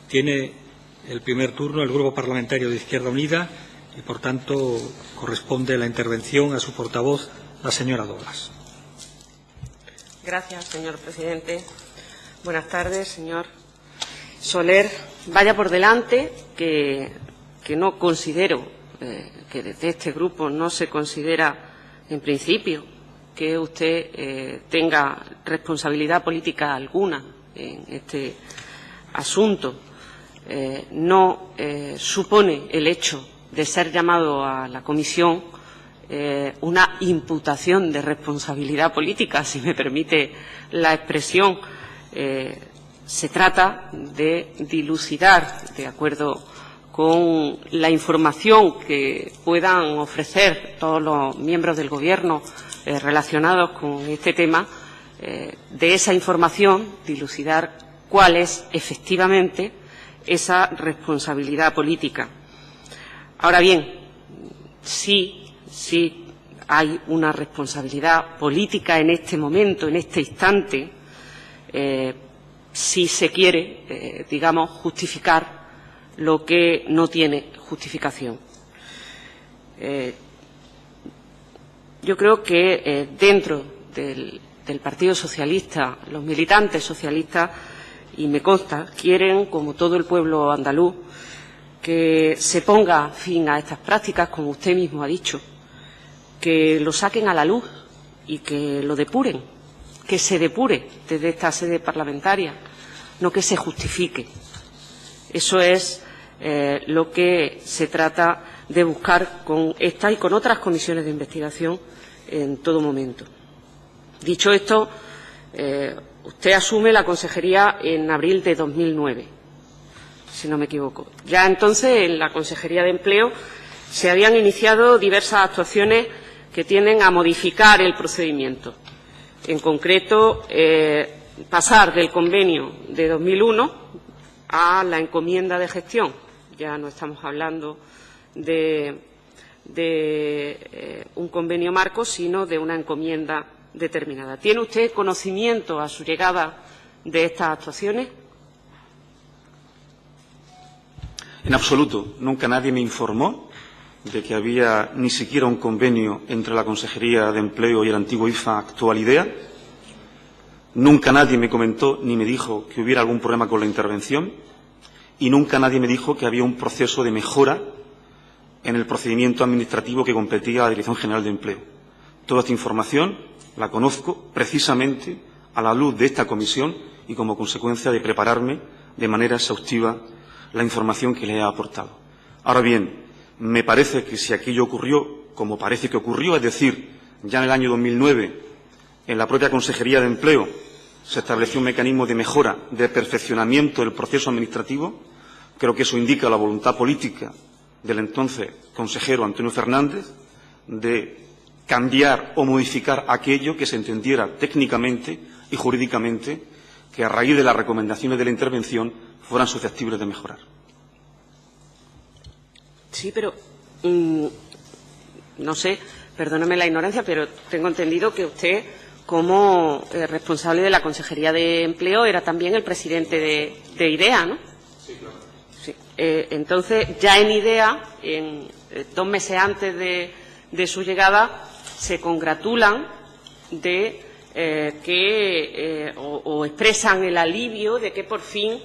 Tiene el primer turno el Grupo Parlamentario de Izquierda Unida y, por tanto, corresponde la intervención a su portavoz, la señora Douglas. Gracias, señor presidente. Buenas tardes, señor Soler. Vaya por delante que no considero, que desde este grupo no se considera, en principio, que usted tenga responsabilidad política alguna en este asunto. No supone el hecho de ser llamado a la comisión una imputación de responsabilidad política, si me permite la expresión. Se trata de dilucidar, de acuerdo con la información que puedan ofrecer todos los miembros del Gobierno relacionados con este tema, de esa información dilucidar cuál es efectivamente esa responsabilidad política. Ahora bien, sí hay una responsabilidad política en este momento, en este instante, si se quiere, digamos, justificar lo que no tiene justificación. Yo creo que dentro del Partido Socialista, los militantes socialistas, y me consta, quieren, como todo el pueblo andaluz, que se ponga fin a estas prácticas, como usted mismo ha dicho, que lo saquen a la luz y que lo depuren, que se depure desde esta sede parlamentaria, no que se justifique. Eso es lo que se trata de buscar con esta y con otras comisiones de investigación en todo momento. Dicho esto, usted asume la consejería en abril de 2009, si no me equivoco. Ya entonces, en la Consejería de Empleo, se habían iniciado diversas actuaciones que tienden a modificar el procedimiento. En concreto, pasar del convenio de 2001 a la encomienda de gestión. Ya no estamos hablando de un convenio marco, sino de una encomienda determinada. ¿Tiene usted conocimiento a su llegada de estas actuaciones? En absoluto. Nunca nadie me informó de que había ni siquiera un convenio entre la Consejería de Empleo y el antiguo IFA, actual IDEA. Nunca nadie me comentó ni me dijo que hubiera algún problema con la intervención y nunca nadie me dijo que había un proceso de mejora en el procedimiento administrativo que competía a la Dirección General de Empleo. Toda esta información la conozco precisamente a la luz de esta comisión y como consecuencia de prepararme de manera exhaustiva la información que le he aportado. Ahora bien, me parece que si aquello ocurrió como parece que ocurrió, es decir, ya en el año 2009, en la propia Consejería de Empleo se estableció un mecanismo de mejora, de perfeccionamiento del proceso administrativo, creo que eso indica la voluntad política del entonces consejero Antonio Fernández de cambiar o modificar aquello que se entendiera técnicamente y jurídicamente que a raíz de las recomendaciones de la intervención fueran susceptibles de mejorar. Sí, pero no sé, perdóneme la ignorancia, pero tengo entendido que usted, como responsable de la Consejería de Empleo, era también el presidente de IDEA, ¿no? Sí, claro. Sí. Entonces, ya en IDEA, 2 meses antes de su llegada, se congratulan de o expresan el alivio de que por fin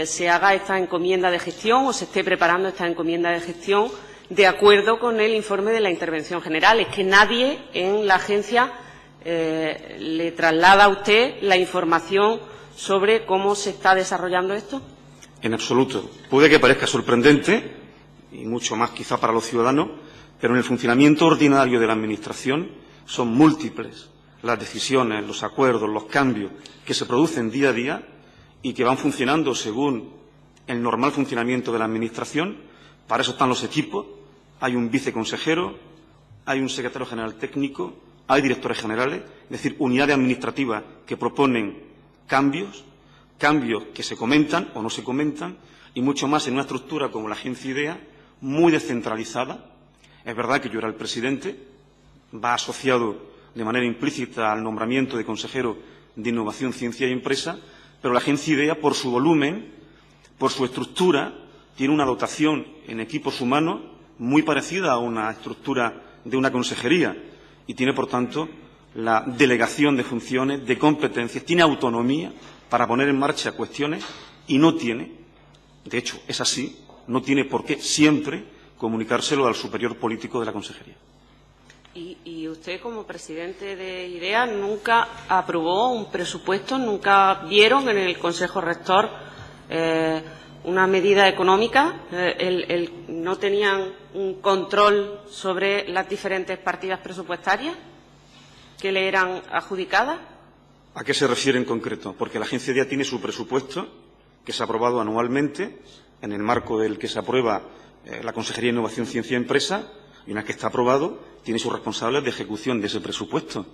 se haga esta encomienda de gestión o se esté preparando esta encomienda de gestión de acuerdo con el informe de la Intervención General. Es que nadie en la agencia le traslada a usted la información sobre cómo se está desarrollando esto. En absoluto. Puede que parezca sorprendente, y mucho más quizá para los ciudadanos, pero en el funcionamiento ordinario de la Administración son múltiples las decisiones, los acuerdos, los cambios que se producen día a día y que van funcionando según el normal funcionamiento de la Administración. Para eso están los equipos. Hay un viceconsejero, hay un secretario general técnico, hay directores generales, es decir, unidades administrativas que proponen cambios que se comentan o no se comentan, y mucho más en una estructura como la agencia IDEA, muy descentralizada. Es verdad que yo era el presidente, va asociado de manera implícita al nombramiento de consejero de Innovación, Ciencia y Empresa, pero la agencia IDEA, por su volumen, por su estructura, tiene una dotación en equipos humanos muy parecida a una estructura de una consejería y tiene, por tanto, la delegación de funciones, de competencias, tiene autonomía para poner en marcha cuestiones y no tiene, de hecho, es así, no tiene por qué siempre comunicárselo al superior político de la consejería. ¿Y usted, como presidente de IDEA, nunca aprobó un presupuesto, nunca vieron en el Consejo Rector una medida económica? ¿No tenían un control sobre las diferentes partidas presupuestarias que le eran adjudicadas? ¿A qué se refiere en concreto? Porque la agencia IDEA tiene su presupuesto, que se ha aprobado anualmente, en el marco del que se aprueba la Consejería de Innovación, Ciencia y Empresa, y una vez que está aprobado, tiene sus responsables de ejecución de ese presupuesto.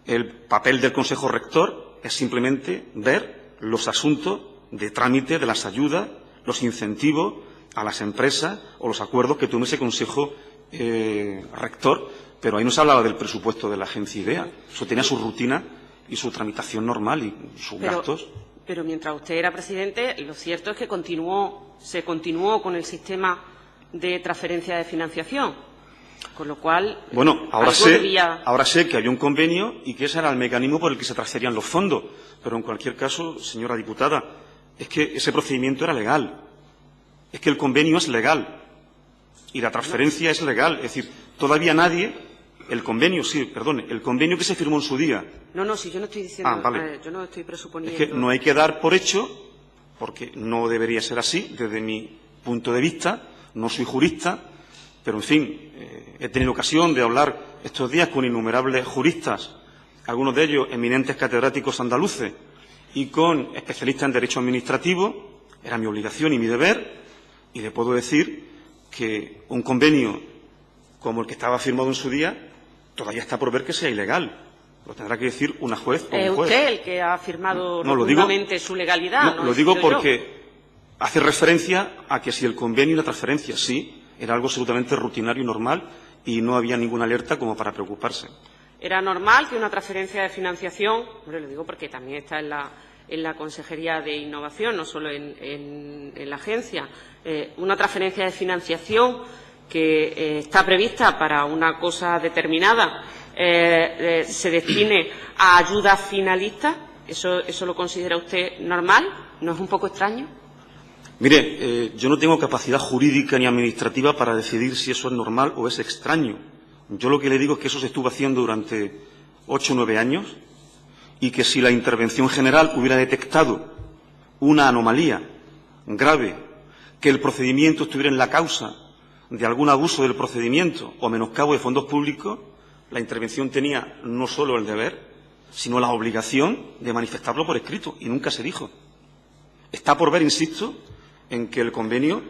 El papel del Consejo Rector es simplemente ver los asuntos de trámite de las ayudas, los incentivos a las empresas o los acuerdos que tome ese Consejo Rector, pero ahí no se hablaba del presupuesto de la agencia IDEA. Eso tenía su rutina y su tramitación normal y sus gastos. Pero mientras usted era presidente, lo cierto es que se continuó con el sistema de transferencia de financiación, con lo cual... Bueno, ahora sé que había un convenio y que ese era el mecanismo por el que se transferían los fondos, pero en cualquier caso, señora diputada, es que ese procedimiento era legal, es que el convenio es legal y la transferencia es legal, es decir, todavía nadie... El convenio que se firmó en su día. No, si yo no estoy diciendo, vale. Yo no estoy presuponiendo. Es que no hay que dar por hecho, porque no debería ser así, desde mi punto de vista, no soy jurista, pero, en fin, he tenido ocasión de hablar estos días con innumerables juristas, algunos de ellos eminentes catedráticos andaluces, y con especialistas en Derecho Administrativo. Era mi obligación y mi deber, y le puedo decir que un convenio como el que estaba firmado en su día todavía está por ver que sea ilegal. Lo tendrá que decir una juez o un juez. ¿Es usted el que ha afirmado rotundamente su legalidad? No, lo digo porque hace referencia a que si el convenio y la transferencia sí, era algo absolutamente rutinario y normal y no había ninguna alerta como para preocuparse. ¿Era normal que una transferencia de financiación, lo digo porque también está en la Consejería de Innovación, no solo en la agencia, una transferencia de financiación que está prevista para una cosa determinada, se destine a ayudas finalistas? ¿Eso lo considera usted normal? ¿No es un poco extraño? Mire, yo no tengo capacidad jurídica ni administrativa para decidir si eso es normal o es extraño. Yo lo que le digo es que eso se estuvo haciendo durante 8 o 9 años y que si la intervención general hubiera detectado una anomalía grave, que el procedimiento estuviera en la causa de algún abuso del procedimiento o menoscabo de fondos públicos, la intervención tenía no solo el deber, sino la obligación de manifestarlo por escrito, y nunca se dijo. Está por ver, insisto, en que el convenio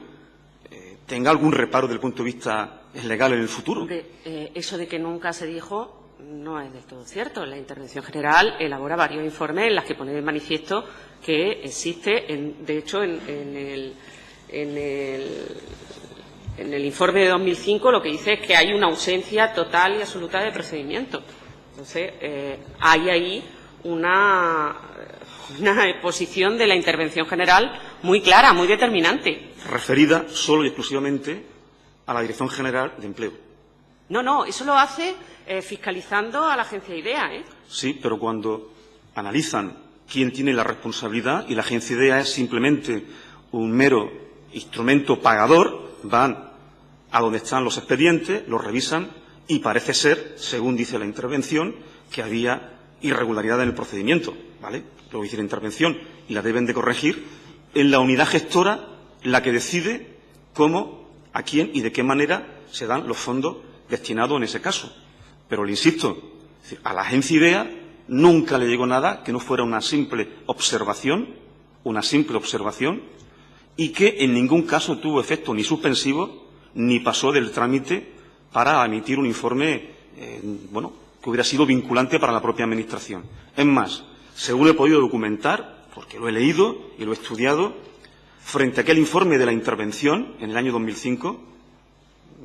tenga algún reparo desde el punto de vista legal en el futuro. Eso de que nunca se dijo no es del todo cierto. La Intervención General elabora varios informes en los que pone de manifiesto que existe, de hecho, en el informe de 2005 lo que dice es que hay una ausencia total y absoluta de procedimiento. Entonces, hay ahí una exposición de la Intervención General muy clara, muy determinante. Referida solo y exclusivamente a la Dirección General de Empleo. No, eso lo hace fiscalizando a la agencia IDEA, ¿eh? Sí, pero cuando analizan quién tiene la responsabilidad y la agencia IDEA es simplemente un mero instrumento pagador, van a donde están los expedientes, los revisan y parece ser, según dice la intervención, que había irregularidad en el procedimiento, ¿vale? Luego dice la intervención y la deben de corregir en la unidad gestora, la que decide cómo, a quién y de qué manera se dan los fondos destinados en ese caso. Pero le insisto, a la agencia IDEA nunca le llegó nada que no fuera una simple observación, y que en ningún caso tuvo efecto ni suspensivo ni pasó del trámite para emitir un informe que hubiera sido vinculante para la propia Administración. Es más, según he podido documentar, porque lo he leído y lo he estudiado, frente a aquel informe de la intervención en el año 2005,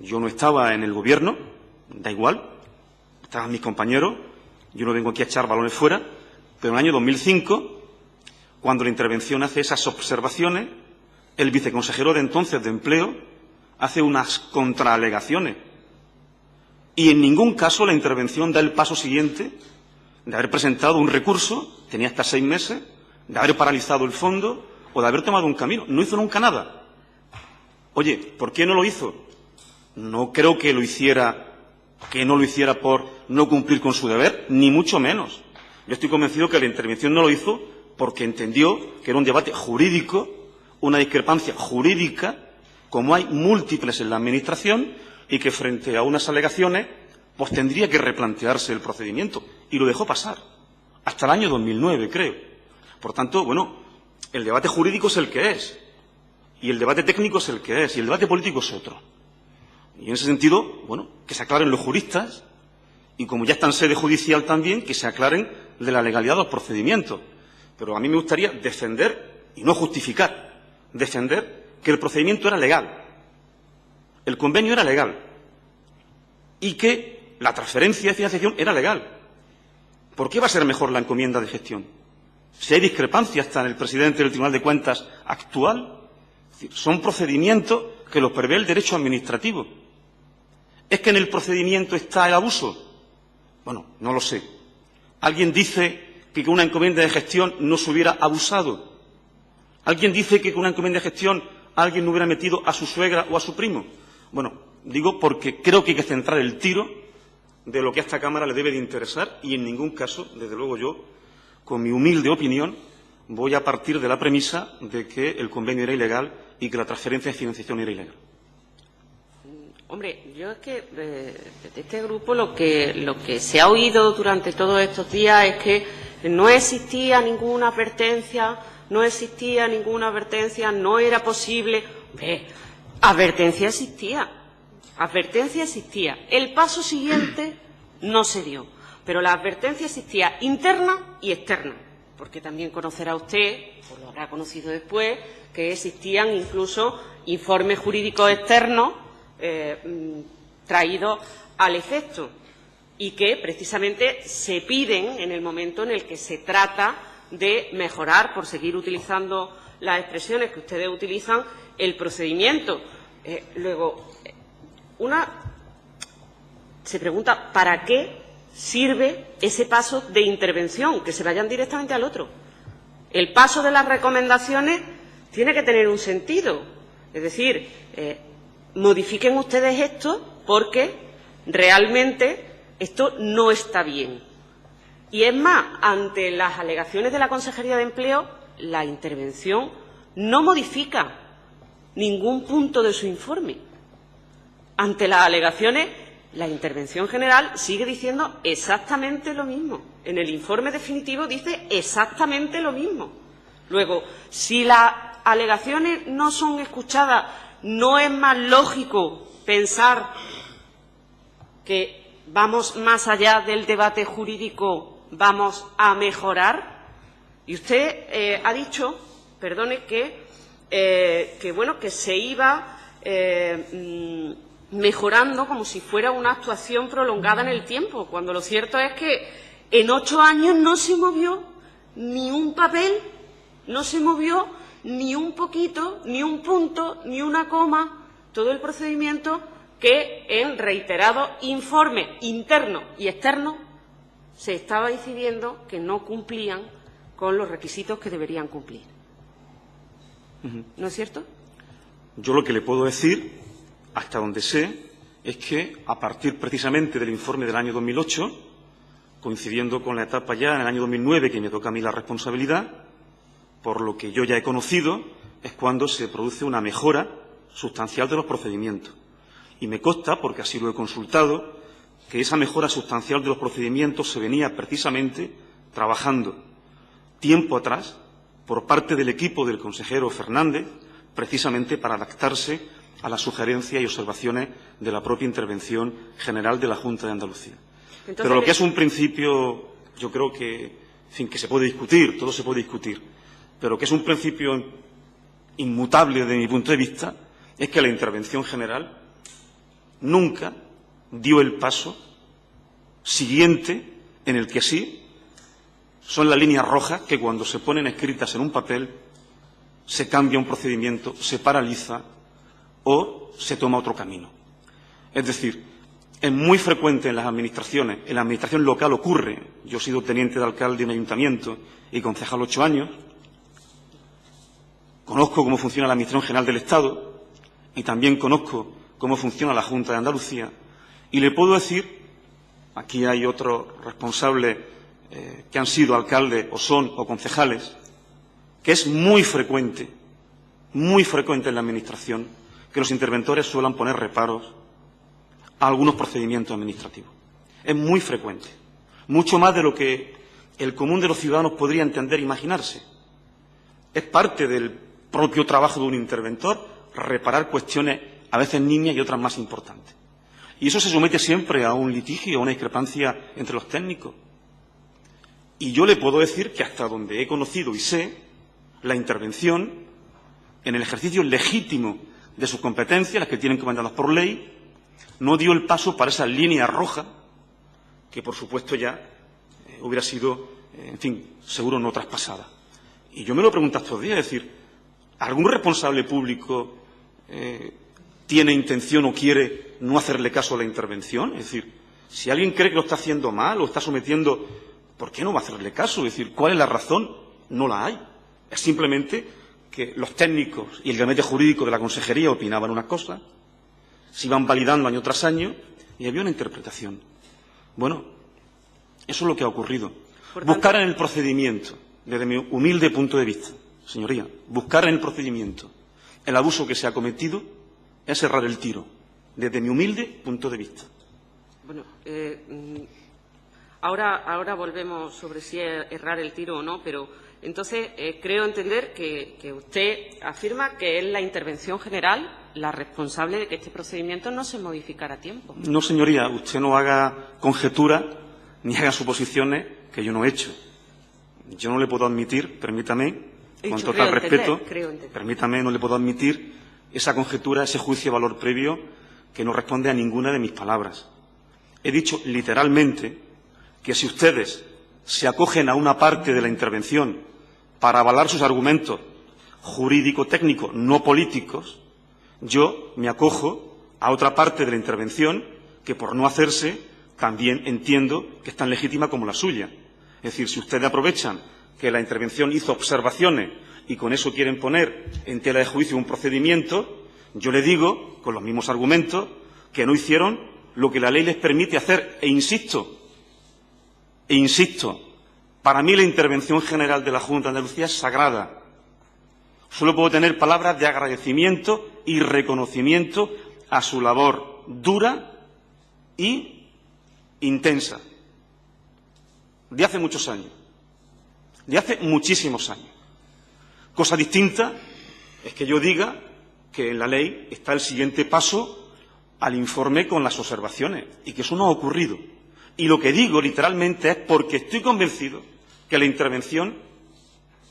yo no estaba en el Gobierno, da igual, estaban mis compañeros, yo no vengo aquí a echar balones fuera, pero en el año 2005, cuando la intervención hace esas observaciones, el viceconsejero de entonces de Empleo hace unas contraalegaciones y en ningún caso la intervención da el paso siguiente de haber presentado un recurso, tenía hasta 6 meses, de haber paralizado el fondo o de haber tomado un camino. No hizo nunca nada. Oye, ¿por qué no lo hizo? No creo que no lo hiciera por no cumplir con su deber, ni mucho menos. Yo estoy convencido que la intervención no lo hizo porque entendió que era un debate jurídico, una discrepancia jurídica, como hay múltiples en la Administración, y que frente a unas alegaciones pues tendría que replantearse el procedimiento. Y lo dejó pasar, hasta el año 2009, creo. Por tanto, bueno, el debate jurídico es el que es, y el debate técnico es el que es, y el debate político es otro. Y en ese sentido, bueno, que se aclaren los juristas, y como ya está en sede judicial también, que se aclaren de la legalidad de los procedimientos. Pero a mí me gustaría defender, y no justificar, defender que el procedimiento era legal, el convenio era legal, y que la transferencia de financiación era legal. ¿Por qué va a ser mejor la encomienda de gestión? Si hay discrepancias hasta en el presidente del Tribunal de Cuentas actual, son procedimientos que los prevé el derecho administrativo. ¿Es que en el procedimiento está el abuso? Bueno, no lo sé. ¿Alguien dice que con una encomienda de gestión no se hubiera abusado? ¿Alguien dice que con una encomienda de gestión alguien no hubiera metido a su suegra o a su primo? Bueno, digo porque creo que hay que centrar el tiro de lo que a esta Cámara le debe de interesar y en ningún caso, desde luego yo, con mi humilde opinión, voy a partir de la premisa de que el convenio era ilegal y que la transferencia de financiación era ilegal. Hombre, yo es que de este grupo lo que se ha oído durante todos estos días es que no existía ninguna advertencia, no era posible. Advertencia existía. El paso siguiente no se dio, pero la advertencia existía interna y externa, porque también conocerá usted, o lo habrá conocido después, que existían incluso informes jurídicos externos traídos al efecto y que precisamente se piden en el momento en el que se trata de mejorar, por seguir utilizando las expresiones que ustedes utilizan, el procedimiento. Luego, se pregunta ¿para qué sirve ese paso de intervención? Que se vayan directamente al otro. El paso de las recomendaciones tiene que tener un sentido. Es decir, modifiquen ustedes esto porque realmente esto no está bien. Y es más, ante las alegaciones de la Consejería de Empleo, la intervención no modifica ningún punto de su informe. Ante las alegaciones, la intervención general sigue diciendo exactamente lo mismo. En el informe definitivo dice exactamente lo mismo. Luego, si las alegaciones no son escuchadas, ¿no es más lógico pensar que vamos más allá del debate jurídico, vamos a mejorar? Y usted ha dicho, perdone, que se iba mejorando como si fuera una actuación prolongada en el tiempo, cuando lo cierto es que en 8 años no se movió ni un papel, no se movió ni un poquito, ni un punto, ni una coma, todo el procedimiento que en reiterados informes internos y externos se estaba decidiendo que no cumplían con los requisitos que deberían cumplir. ¿No es cierto? Yo lo que le puedo decir, hasta donde sé, es que a partir precisamente del informe del año 2008, coincidiendo con la etapa ya en el año 2009 que me toca a mí la responsabilidad, por lo que yo ya he conocido, es cuando se produce una mejora sustancial de los procedimientos. Y me consta, porque así lo he consultado, que esa mejora sustancial de los procedimientos se venía precisamente trabajando tiempo atrás por parte del equipo del consejero Fernández, precisamente para adaptarse a las sugerencias y observaciones de la propia intervención general de la Junta de Andalucía. Entonces, pero lo que es un principio, yo creo que, en fin, que se puede discutir, todo se puede discutir, pero que es un principio inmutable desde mi punto de vista, es que la intervención general nunca dio el paso siguiente en el que sí son las líneas rojas que cuando se ponen escritas en un papel se cambia un procedimiento, se paraliza o se toma otro camino. Es decir, es muy frecuente en las administraciones, en la administración local ocurre, yo he sido teniente de alcalde de un ayuntamiento y concejal 8 años, conozco cómo funciona la Administración General del Estado y también conozco cómo funciona la Junta de Andalucía y le puedo decir, aquí hay otros responsables que han sido alcaldes o son o concejales, que es muy frecuente en la Administración que los interventores suelan poner reparos a algunos procedimientos administrativos. Es muy frecuente, mucho más de lo que el común de los ciudadanos podría entender e imaginarse. Es parte del propio trabajo de un interventor reparar cuestiones a veces nimias y otras más importantes. Y eso se somete siempre a un litigio, a una discrepancia entre los técnicos. Y yo le puedo decir que hasta donde he conocido y sé, la intervención, en el ejercicio legítimo de sus competencias, las que tienen encomendadas por ley, no dio el paso para esa línea roja, que por supuesto ya hubiera sido, en fin, seguro no traspasada. Y yo me lo pregunto estos días, es decir, ¿algún responsable público tiene intención o quiere no hacerle caso a la intervención? Es decir, si alguien cree que lo está haciendo mal o está sometiendo, ¿por qué no va a hacerle caso? Es decir, ¿cuál es la razón? No la hay. Es simplemente que los técnicos y el gabinete jurídico de la consejería opinaban unas cosas, se iban validando año tras año y había una interpretación. Bueno, eso es lo que ha ocurrido. Buscar en el procedimiento, desde mi humilde punto de vista, señoría, buscar en el procedimiento el abuso que se ha cometido es errar el tiro, desde mi humilde punto de vista. Bueno, ahora volvemos sobre si es errar el tiro o no, pero entonces creo entender que usted afirma que es la intervención general la responsable de que este procedimiento no se modificara a tiempo. No, señoría, usted no haga conjeturas ni haga suposiciones que yo no he hecho. Yo no le puedo admitir, permítame, con total respeto, permítame, no le puedo admitir esa conjetura, ese juicio de valor previo que no responde a ninguna de mis palabras. He dicho literalmente que si ustedes se acogen a una parte de la intervención para avalar sus argumentos jurídico-técnicos, no políticos, yo me acojo a otra parte de la intervención que, por no hacerse, también entiendo que es tan legítima como la suya. Es decir, si ustedes aprovechan que la intervención hizo observaciones y con eso quieren poner en tela de juicio un procedimiento, yo le digo, con los mismos argumentos, que no hicieron lo que la ley les permite hacer. E insisto, para mí la intervención general de la Junta de Andalucía es sagrada. Solo puedo tener palabras de agradecimiento y reconocimiento a su labor dura y intensa, de hace muchos años, de hace muchísimos años. Cosa distinta es que yo diga que en la ley está el siguiente paso al informe con las observaciones y que eso no ha ocurrido. Y lo que digo literalmente es porque estoy convencido que la intervención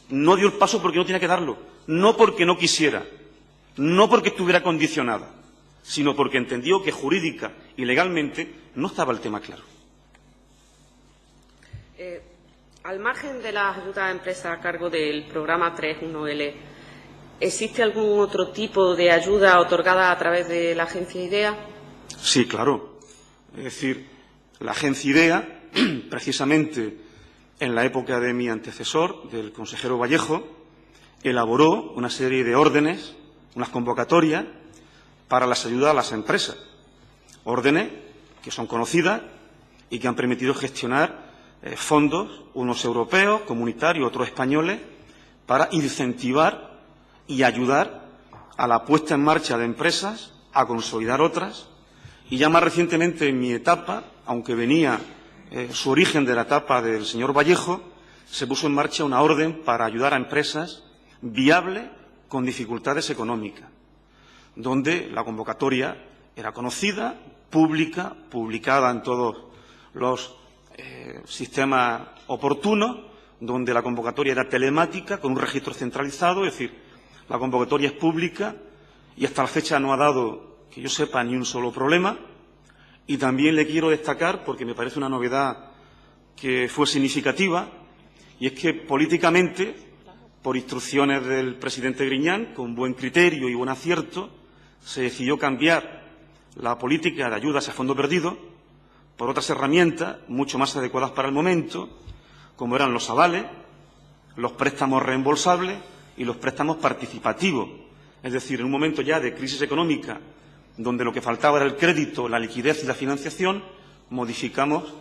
no dio el paso porque no tenía que darlo, no porque no quisiera, no porque estuviera condicionada, sino porque entendió que jurídica y legalmente no estaba el tema claro. Al margen de las ayudas a empresas a cargo del programa 3.1L, ¿existe algún otro tipo de ayuda otorgada a través de la agencia IDEA? Sí, claro. Es decir, la agencia IDEA, precisamente en la época de mi antecesor, del consejero Vallejo, elaboró una serie de órdenes, unas convocatorias para las ayudas a las empresas. Órdenes que son conocidas y que han permitido gestionar fondos, unos europeos, comunitarios, otros españoles, para incentivar y ayudar a la puesta en marcha de empresas, a consolidar otras. Y ya más recientemente en mi etapa, aunque venía su origen de la etapa del señor Vallejo, se puso en marcha una orden para ayudar a empresas viables con dificultades económicas, donde la convocatoria era conocida, pública, publicada en todos los sistemas oportunos, donde la convocatoria era telemática, con un registro centralizado, es decir, la convocatoria es pública y hasta la fecha no ha dado, que yo sepa, ni un solo problema. Y también le quiero destacar, porque me parece una novedad que fue significativa, y es que políticamente por instrucciones del presidente Griñán, con buen criterio y buen acierto, se decidió cambiar la política de ayudas a fondo perdido por otras herramientas mucho más adecuadas para el momento, como eran los avales, los préstamos reembolsables y los préstamos participativos. Es decir, en un momento ya de crisis económica, donde lo que faltaba era el crédito, la liquidez y la financiación, modificamos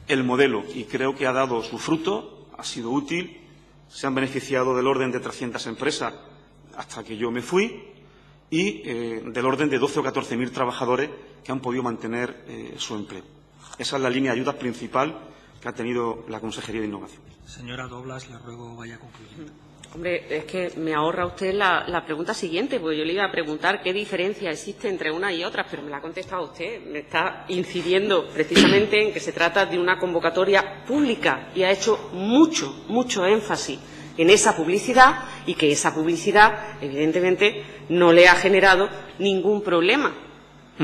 el modelo y creo que ha dado su fruto, ha sido útil, se han beneficiado del orden de 300 empresas hasta que yo me fui y del orden de 12 o 14.000 trabajadores que han podido mantener su empleo. Esa es la línea de ayudas principal que ha tenido la Consejería de Innovación. Señora Doblas, le ruego vaya concluyendo. Hombre, es que me ahorra usted la pregunta siguiente, porque yo le iba a preguntar qué diferencia existe entre unas y otras, pero me la ha contestado usted. Me está incidiendo precisamente en que se trata de una convocatoria pública y ha hecho mucho énfasis en esa publicidad y que esa publicidad, evidentemente, no le ha generado ningún problema.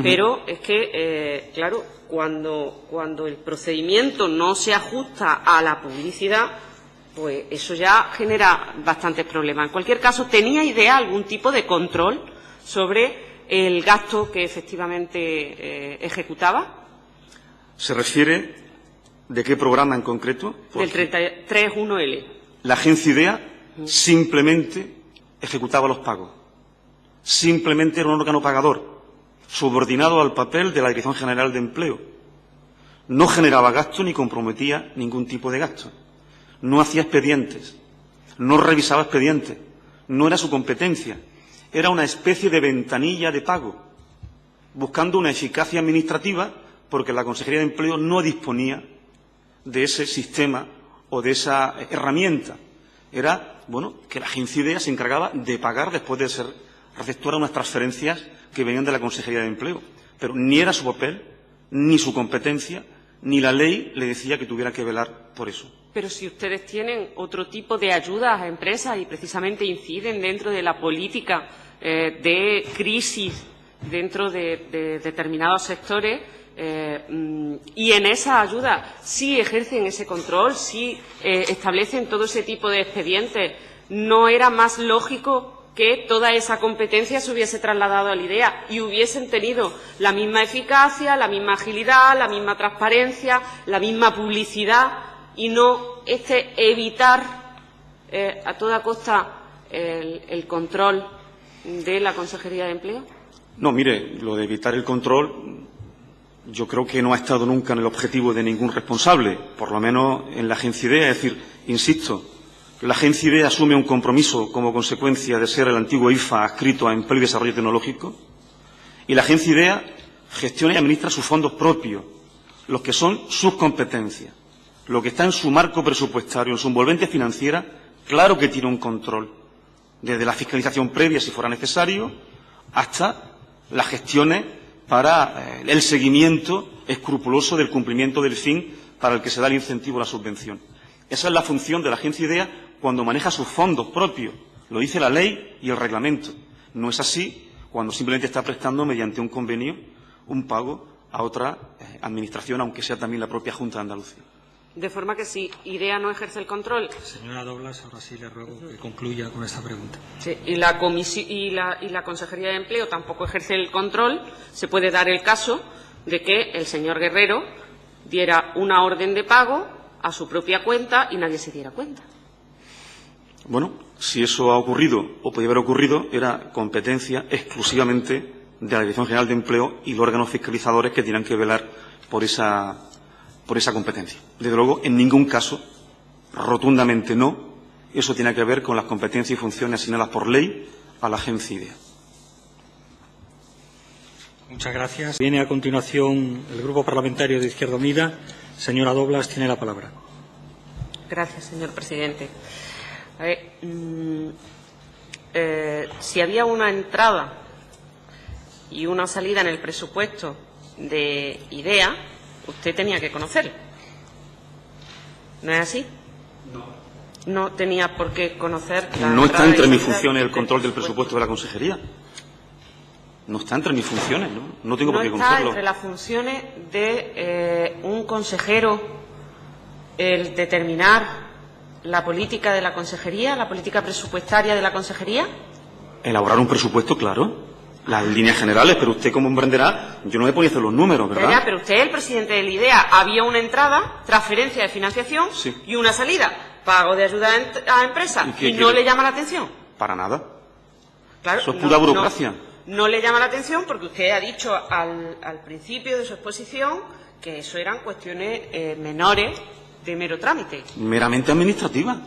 Pero es que, claro, cuando el procedimiento no se ajusta a la publicidad, pues eso ya genera bastantes problemas. En cualquier caso, ¿tenía idea algún tipo de control sobre el gasto que efectivamente ejecutaba? ¿Se refiere de qué programa en concreto? Del 33.1L. La agencia IDEA simplemente ejecutaba los pagos. Simplemente era un órgano pagador, subordinado al papel de la Dirección General de Empleo. No generaba gasto ni comprometía ningún tipo de gasto. No hacía expedientes, no revisaba expedientes, no era su competencia. Era una especie de ventanilla de pago, buscando una eficacia administrativa porque la Consejería de Empleo no disponía de ese sistema o de esa herramienta. Era, que la agencia IDEA se encargaba de pagar después de ser receptora de unas transferencias que venían de la Consejería de Empleo. Pero ni era su papel, ni su competencia, ni la ley le decía que tuviera que velar por eso. Pero si ustedes tienen otro tipo de ayudas a empresas y precisamente inciden dentro de la política de crisis dentro de determinados sectores y en esa ayuda sí ejercen ese control, sí establecen todo ese tipo de expedientes, ¿no era más lógico que toda esa competencia se hubiese trasladado a la IDEA y hubiesen tenido la misma eficacia, la misma agilidad, la misma transparencia, la misma publicidad y no evitar a toda costa el control de la Consejería de Empleo? No, mire, lo de evitar el control yo creo que no ha estado nunca en el objetivo de ningún responsable, por lo menos en la agencia IDEA. Es decir, insisto, la agencia IDEA asume un compromiso como consecuencia de ser el antiguo IFA adscrito a Empleo y Desarrollo Tecnológico y la agencia IDEA gestiona y administra sus fondos propios, los que son sus competencias. Lo que está en su marco presupuestario, en su envolvente financiera, claro que tiene un control, desde la fiscalización previa, si fuera necesario, hasta las gestiones para el seguimiento escrupuloso del cumplimiento del fin para el que se da el incentivo a la subvención. Esa es la función de la agencia IDEA cuando maneja sus fondos propios. Lo dice la ley y el reglamento. No es así cuando simplemente está prestando mediante un convenio un pago a otra administración, aunque sea también la propia Junta de Andalucía. De forma que si IDEA no ejerce el control. Señora Doblas, ahora sí le ruego que concluya con esta pregunta. Sí, y la Consejería de Empleo tampoco ejerce el control. Se puede dar el caso de que el señor Guerrero diera una orden de pago a su propia cuenta y nadie se diera cuenta. Bueno, si eso ha ocurrido o podía haber ocurrido, era competencia exclusivamente de la Dirección General de Empleo y los órganos fiscalizadores que tienen que velar por esa competencia. Desde luego, en ningún caso, rotundamente no, eso tiene que ver con las competencias y funciones asignadas por ley a la agencia IDEA. Muchas gracias. Viene a continuación el Grupo Parlamentario de Izquierda Unida. Señora Doblas, tiene la palabra. Gracias, señor presidente. Si había una entrada y una salida en el presupuesto de IDEA, usted tenía que conocerlo. ¿No es así? No tenía por qué conocer la No está entrada entre y mis salida funciones el control del presupuesto de la Consejería. No está entre mis funciones, ¿no? No tengo por qué No está conocerlo. entre las funciones de un consejero el determinar la política de la consejería, la política presupuestaria de la consejería? Elaborar un presupuesto, claro. Las líneas generales, pero usted, como comprenderá, yo no me ponía a hacer los números, ¿verdad? Ya, pero usted es el presidente del IDEA. Había una entrada, transferencia de financiación, sí, y una salida, pago de ayuda a empresas. ¿Y no le llama la atención? Para nada. Claro, eso es pura burocracia. No le llama la atención porque usted ha dicho al principio de su exposición que eso eran cuestiones menores de mero trámite. Meramente administrativa.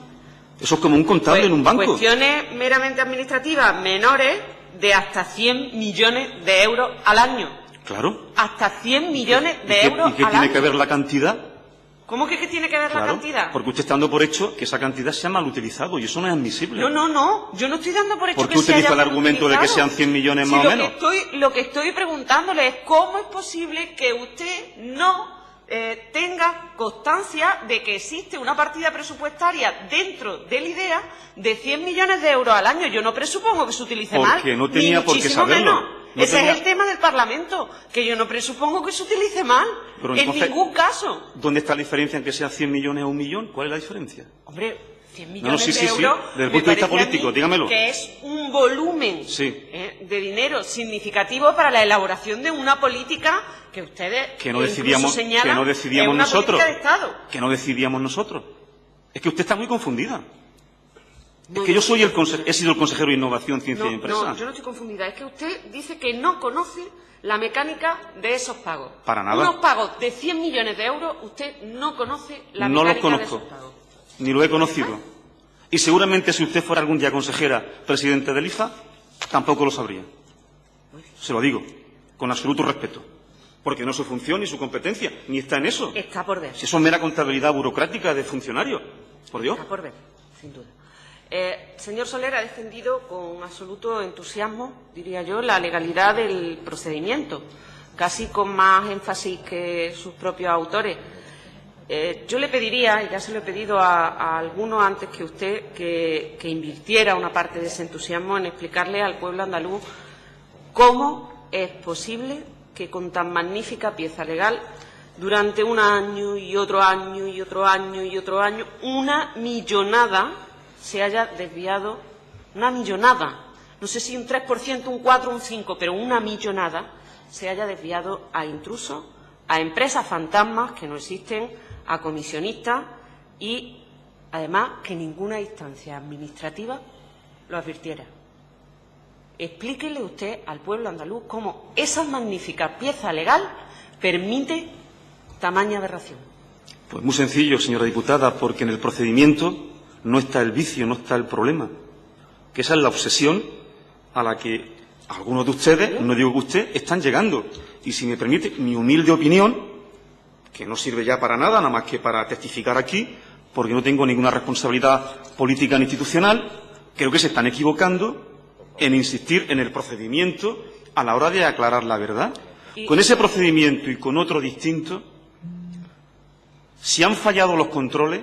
Eso es como un contable en un banco. Cuestiones meramente administrativas menores de hasta 100 millones de euros al año. Claro. Hasta 100 millones de euros al año. ¿Y qué tiene que ver la cantidad? ¿Cómo que tiene que ver la cantidad? Porque usted está dando por hecho que esa cantidad se ha mal utilizado y eso no es admisible. No. Yo no estoy dando por hecho ¿Por qué que se haya utiliza el argumento utilizado? de que sean 100 millones más o menos? Lo que estoy preguntándole es cómo es posible que usted no tenga constancia de que existe una partida presupuestaria dentro del IDEA de 100 millones de euros al año. Yo no presupongo que se utilice mal. Porque no tenía por qué saberlo. Ese es el tema del Parlamento, que yo no presupongo que se utilice mal. Pero en entonces, ningún caso. ¿dónde está la diferencia en que sea 100 millones o 1 millón? ¿Cuál es la diferencia? Hombre, 100 millones sí, de euros, desde el punto de vista político, dígamelo. Que es un volumen de dinero significativo para la elaboración de una política que ustedes que no decidíamos nosotros. De Estado. Que no decidíamos nosotros. Es que usted está muy confundida. Es que yo soy he sido el consejero de Innovación, Ciencia y Empresa. No, yo no estoy confundida. Es que usted dice que no conoce la mecánica de esos pagos. Para nada. Unos pagos de 100 millones de euros, usted no conoce la mecánica de esos pagos. Ni lo he conocido. Y seguramente si usted fuera algún día consejera, presidente del IFA, tampoco lo sabría. Se lo digo, con absoluto respeto. Porque no es su función ni su competencia, ni está en eso. Está por ver. Si eso es mera contabilidad burocrática de funcionario. Por Dios. Está por ver, sin duda. Señor Soler ha defendido con absoluto entusiasmo, diría yo, la legalidad del procedimiento, casi con más énfasis que sus propios autores. Yo le pediría, y ya se lo he pedido a algunos antes que usted, que invirtiera una parte de ese entusiasmo en explicarle al pueblo andaluz cómo es posible que con tan magnífica pieza legal, durante un año y otro año y otro año y otro año, una millonada se haya desviado, una millonada, no sé si un 3%, un 4%, un 5%, pero una millonada se haya desviado a intrusos, a empresas fantasmas que no existen, a comisionistas y, además, que ninguna instancia administrativa lo advirtiera. Explíquele usted al pueblo andaluz cómo esa magnífica pieza legal permite tamaña aberración. Pues muy sencillo, señora diputada, porque en el procedimiento no está el vicio, no está el problema. Que esa es la obsesión a la que algunos de ustedes, no digo que usted, están llegando. Y si me permite, mi humilde opinión, que no sirve ya para nada, nada más que para testificar aquí, porque no tengo ninguna responsabilidad política ni institucional, creo que se están equivocando en insistir en el procedimiento a la hora de aclarar la verdad. Con ese procedimiento y con otro distinto, si han fallado los controles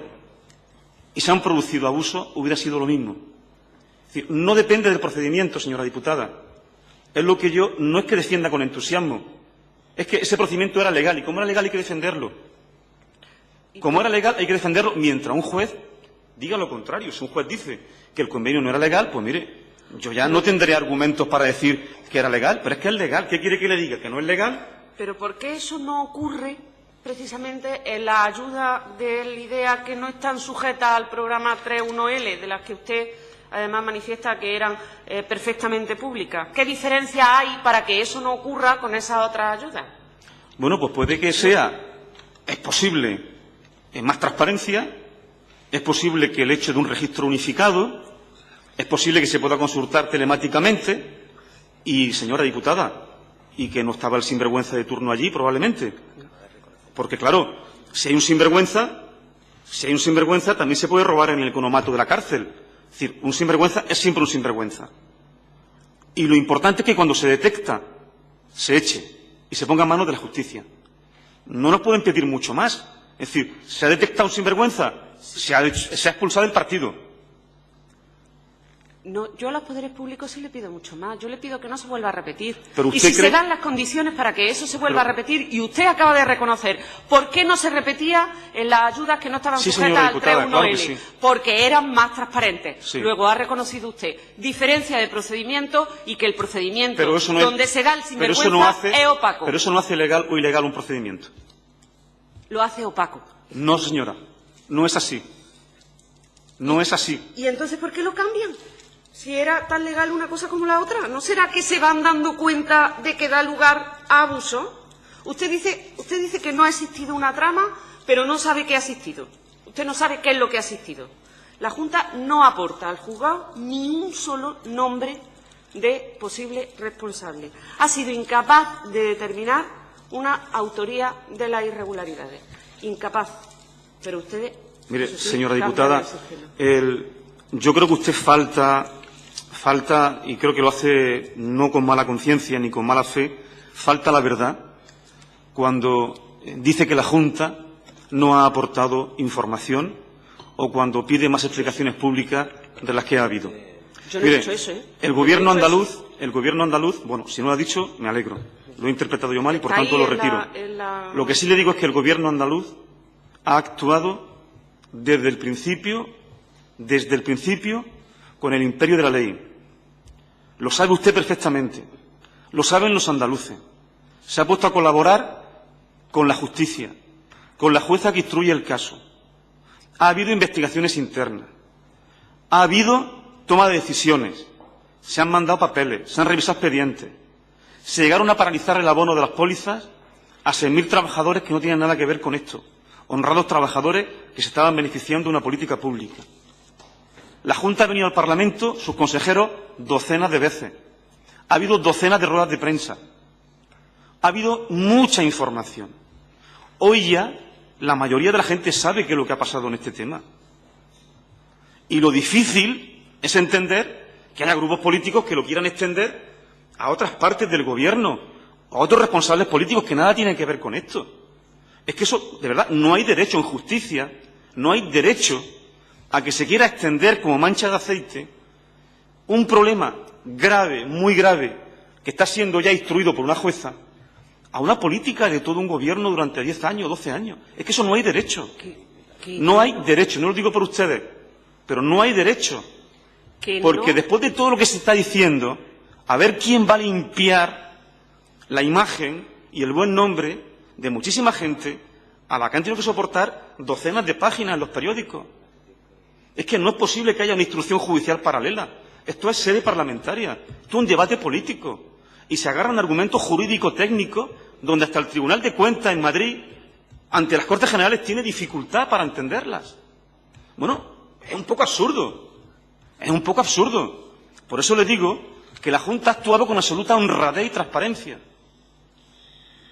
y se han producido abusos, hubiera sido lo mismo. Es decir, no depende del procedimiento, señora diputada. Es lo que yo no es que defienda con entusiasmo, es que ese procedimiento era legal y como era legal hay que defenderlo. Como era legal hay que defenderlo mientras un juez diga lo contrario. Si un juez dice que el convenio no era legal, pues mire, yo ya no tendré argumentos para decir que era legal, pero es que es legal. ¿Qué quiere que le diga? ¿Que no es legal? Pero ¿por qué eso no ocurre precisamente en la ayuda del IDEA que no están sujetas al programa 31L, de las que usted además manifiesta que eran perfectamente públicas? ¿Qué diferencia hay para que eso no ocurra con esas otras ayudas? Bueno, pues puede que es posible más transparencia, es posible que el hecho de un registro unificado, es posible que se pueda consultar telemáticamente y, señora diputada, y que no estaba el sinvergüenza de turno allí probablemente, porque claro, si hay un sinvergüenza también se puede robar en el economato de la cárcel. Es decir, un sinvergüenza es siempre un sinvergüenza. Y lo importante es que cuando se detecta, se eche y se ponga en manos de la justicia. No nos pueden pedir mucho más. Es decir, se ha detectado un sinvergüenza, se ha expulsado del partido. No, yo a los poderes públicos sí le pido mucho más. Yo le pido que no se vuelva a repetir. Pero y si se dan las condiciones para que eso se vuelva a repetir, y usted acaba de reconocer por qué no se repetía en las ayudas que no estaban sujetas al 3.1L, claro sí. Porque eran más transparentes. Sí. Luego ha reconocido usted diferencia de procedimiento y que el procedimiento no donde se da el sinvergüenza es opaco. Pero eso no hace legal o ilegal un procedimiento. Lo hace opaco. No, señora, no es así. No es así. ¿Y entonces por qué lo cambian? Si era tan legal una cosa como la otra, ¿no será que se van dando cuenta de que da lugar a abuso? Usted dice que no ha existido una trama, pero no sabe qué ha existido. Usted no sabe qué es lo que ha existido. La Junta no aporta al juzgado ni un solo nombre de posible responsable. Ha sido incapaz de determinar una autoría de las irregularidades. Incapaz. Pero ustedes... Mire, sí, señora diputada, yo creo que usted falta, y creo que lo hace no con mala conciencia ni con mala fe, falta la verdad cuando dice que la Junta no ha aportado información o cuando pide más explicaciones públicas de las que ha habido. Yo no he dicho eso, ¿eh? El gobierno andaluz, bueno, si no lo ha dicho, me alegro. Lo he interpretado yo mal y, por tanto, lo retiro. Lo que sí le digo es que el gobierno andaluz ha actuado desde el principio, con el imperio de la ley. Lo sabe usted perfectamente. Lo saben los andaluces. Se ha puesto a colaborar con la justicia, con la jueza que instruye el caso. Ha habido investigaciones internas. Ha habido toma de decisiones. Se han mandado papeles, se han revisado expedientes. Se llegaron a paralizar el abono de las pólizas a 6.000 trabajadores que no tienen nada que ver con esto. Honrados trabajadores que se estaban beneficiando de una política pública. La Junta ha venido al Parlamento, sus consejeros, docenas de veces. Ha habido docenas de ruedas de prensa. Ha habido mucha información. Hoy ya la mayoría de la gente sabe qué es lo que ha pasado en este tema. Y lo difícil es entender que haya grupos políticos que lo quieran extender a otras partes del Gobierno, a otros responsables políticos que nada tienen que ver con esto. Es que eso, de verdad, no hay derecho en justicia, no hay derecho a que se quiera extender como mancha de aceite un problema grave, muy grave, que está siendo ya instruido por una jueza, a una política de todo un gobierno durante 10 años, 12 años. Es que eso no hay derecho. No hay derecho, no lo digo por ustedes, pero no hay derecho. Porque después de todo lo que se está diciendo, a ver quién va a limpiar la imagen y el buen nombre de muchísima gente a la que han tenido que soportar docenas de páginas en los periódicos. Es que no es posible que haya una instrucción judicial paralela. Esto es sede parlamentaria, esto es un debate político. Y se agarran argumentos jurídico-técnicos donde hasta el Tribunal de Cuentas en Madrid, ante las Cortes Generales, tiene dificultad para entenderlas. Bueno, es un poco absurdo. Es un poco absurdo. Por eso le digo que la Junta ha actuado con absoluta honradez y transparencia.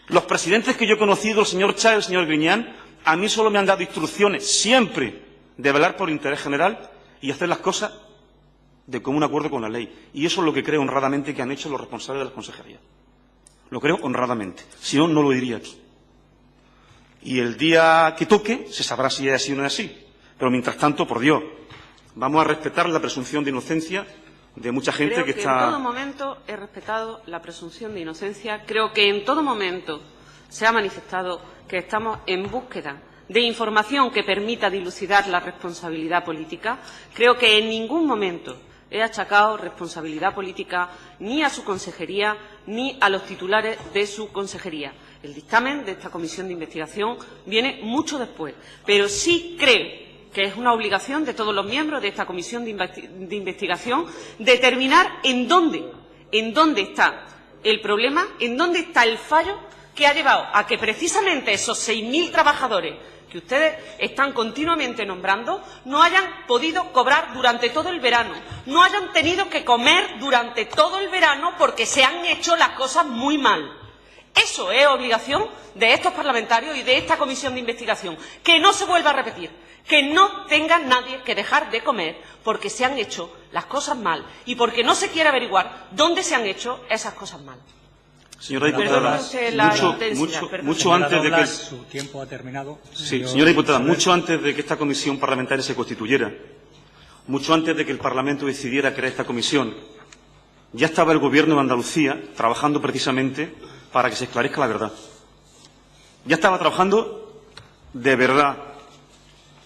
Los presidentes que yo he conocido, el señor Chá y el señor Griñán, a mí solo me han dado instrucciones siempre de velar por el interés general y hacer las cosas de común acuerdo con la ley. Y eso es lo que creo honradamente que han hecho los responsables de las consejerías. Lo creo honradamente. Si no, no lo diría aquí. Y el día que toque se sabrá si es así o no es así. Pero mientras tanto, por Dios, vamos a respetar la presunción de inocencia de mucha gente Creo que está... en todo momento he respetado la presunción de inocencia. Creo que en todo momento se ha manifestado que estamos en búsqueda de información que permita dilucidar la responsabilidad política. Creo que en ningún momento he achacado responsabilidad política ni a su consejería ni a los titulares de su consejería. El dictamen de esta comisión de investigación viene mucho después, pero sí creo que es una obligación de todos los miembros de esta comisión de investigación determinar en dónde está el problema, en dónde está el fallo que ha llevado a que precisamente esos 6.000 trabajadores que ustedes están continuamente nombrando no hayan podido cobrar durante todo el verano, no hayan tenido que comer durante todo el verano porque se han hecho las cosas muy mal. Eso es obligación de estos parlamentarios y de esta comisión de investigación, que no se vuelva a repetir, que no tenga nadie que dejar de comer porque se han hecho las cosas mal y porque no se quiere averiguar dónde se han hecho esas cosas mal. Señora diputada, mucho antes de que su tiempo ha terminado. Sí, señora diputada, mucho antes de que esta comisión parlamentaria se constituyera, mucho antes de que el Parlamento decidiera crear esta comisión, ya estaba el Gobierno de Andalucía trabajando precisamente para que se esclarezca la verdad. Ya estaba trabajando de verdad.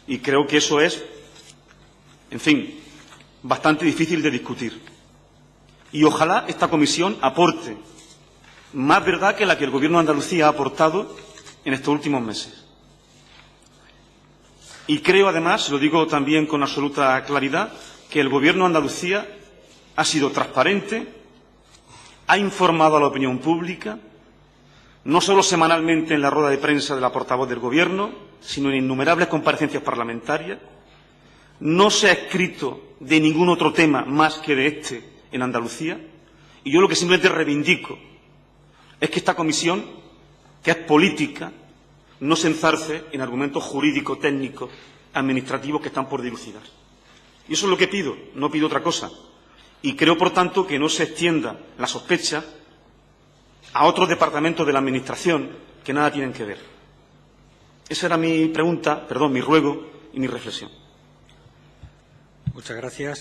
Y creo que eso es, en fin, bastante difícil de discutir. Y ojalá esta comisión aporte más verdad que la que el Gobierno de Andalucía ha aportado en estos últimos meses. Y creo, además, lo digo también con absoluta claridad, que el Gobierno de Andalucía ha sido transparente, ha informado a la opinión pública, no solo semanalmente en la rueda de prensa de la portavoz del Gobierno, sino en innumerables comparecencias parlamentarias. No se ha escrito de ningún otro tema más que de este en Andalucía. Y yo lo que simplemente reivindico es que esta comisión, que es política, no se enzarce en argumentos jurídicos, técnicos, administrativos que están por dilucidar. Y eso es lo que pido, no pido otra cosa. Y creo, por tanto, que no se extienda la sospecha a otros departamentos de la Administración que nada tienen que ver. Esa era mi pregunta, mi ruego y mi reflexión. Muchas gracias.